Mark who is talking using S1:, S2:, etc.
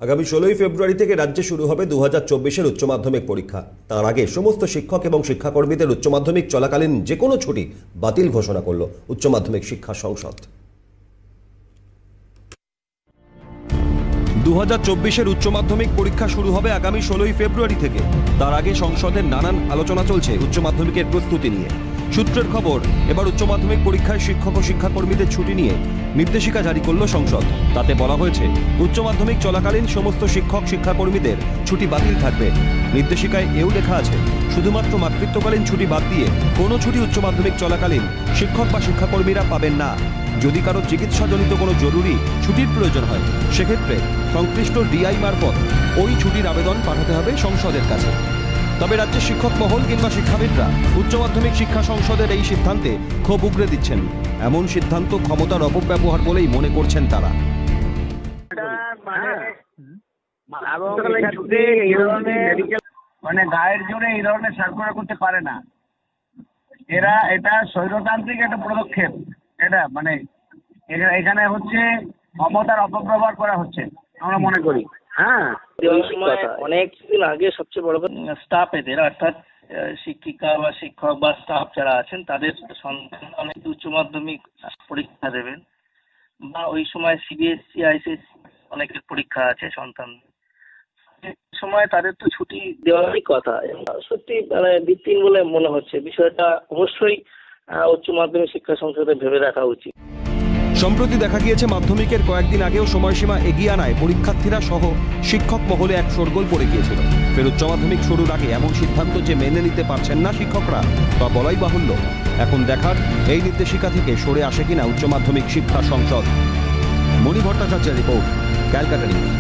S1: আগামী 16ই ফেব্রুয়ারি থেকে রাজ্যে শুরু হবে 2024-এর উচ্চ মাধ্যমিক পরীক্ষা। তার আগে সমস্ত শিক্ষক এবং শিক্ষাকর্মীদের উচ্চ মাধ্যমিক চলাকালীন যে কোনো ছুটি বাতিল ঘোষণা করল উচ্চ মাধ্যমিক শিক্ষা সংসদ। 2024-এর উচ্চ মাধ্যমিক পরীক্ষা শুরু হবে আগামী 16ই ফেব্রুয়ারি থেকে। তার আগে সংসদের নানান আলোচনা চলছে উচ্চ মাধ্যমিকের প্রস্তুতি নিয়ে। সূত্রের খবর, এবার উচ্চ মাধ্যমিক পরীক্ষায় শিক্ষক ও শিক্ষাকর্মীদের ছুটি নিয়ে নির্দেশিকা জারি করল সংসদ। তাতে বলা হয়েছে, উচ্চ মাধ্যমিক চলাকালীন সমস্ত শিক্ষক শিক্ষাকর্মীদের ছুটি বাতিল থাকবে। নির্দেশিকায় এও লেখা আছে, শুধুমাত্র মাতৃত্বকালীন ছুটি বাদ দিয়ে কোনো ছুটি উচ্চ মাধ্যমিক চলাকালীন শিক্ষক বা শিক্ষাকর্মীরা পাবেন না। যদি কারো চিকিৎসাজনিত কোনো জরুরি ছুটির প্রয়োজন হয়, সেক্ষেত্রে সংশ্লিষ্ট ডিআই মারফত ওই ছুটির আবেদন পাঠাতে হবে সংসদের কাছে। তবে রাজ্যের শিক্ষক মহল কিংবা শিক্ষাবিদরা উচ্চ মাধ্যমিক শিক্ষা সংসদের এই সিদ্ধান্তে ক্ষোভ উগরে দিচ্ছেন। এমন সিদ্ধান্ত ক্ষমতার অপব্যবহার বলেই মনে করছেন তারা।
S2: মানে গায়ের জোরে এই ধরনের সার্কুলার করতে পারে না এরা। এটা স্বৈরতান্ত্রিক একটা পদক্ষেপ। এটা মানে এখানে হচ্ছে ক্ষমতার অপব্যবহার করা হচ্ছে আমরা মনে করি। হ্যাঁ,
S3: অনেক দিন আগে সবচেয়ে বড় স্টাফ এদের, অর্থাৎ শিক্ষিকা বা শিক্ষক বা স্টাফ যারা আছেন তাদের সন্তান অনেক উচ্চ মাধ্যমিক পরীক্ষা দেবেন, বা ওই সময় সিবিএসসি আইসিএসসি অনেকের পরীক্ষা আছে সন্তান, সময় তাদের তো ছুটি দেওয়ারই কথা। সত্যি মানে ভিত্তিহীন বলে মনে হচ্ছে। বিষয়টা অবশ্যই উচ্চ মাধ্যমিক শিক্ষা সংসদে ভেবে দেখা উচিত।
S1: সম্প্রতি দেখা গিয়েছে, মাধ্যমিকের কয়েকদিন আগেও সময়সীমা এগিয়ে আনায় পরীক্ষার্থীরা সহ শিক্ষক মহলে এক শোরগোল পড়ে গিয়েছিল। ফের উচ্চ মাধ্যমিক শুরুর আগে এমন সিদ্ধান্ত যে মেনে নিতে পারছেন না শিক্ষকরা, তা বলাই বাহুল্য। এখন দেখার এই নির্দেশিকা থেকে সরে আসে কিনা উচ্চ মাধ্যমিক শিক্ষা সংসদ। মণি ভট্টাচার্যের রিপোর্ট, ক্যালকাটা নিউজ।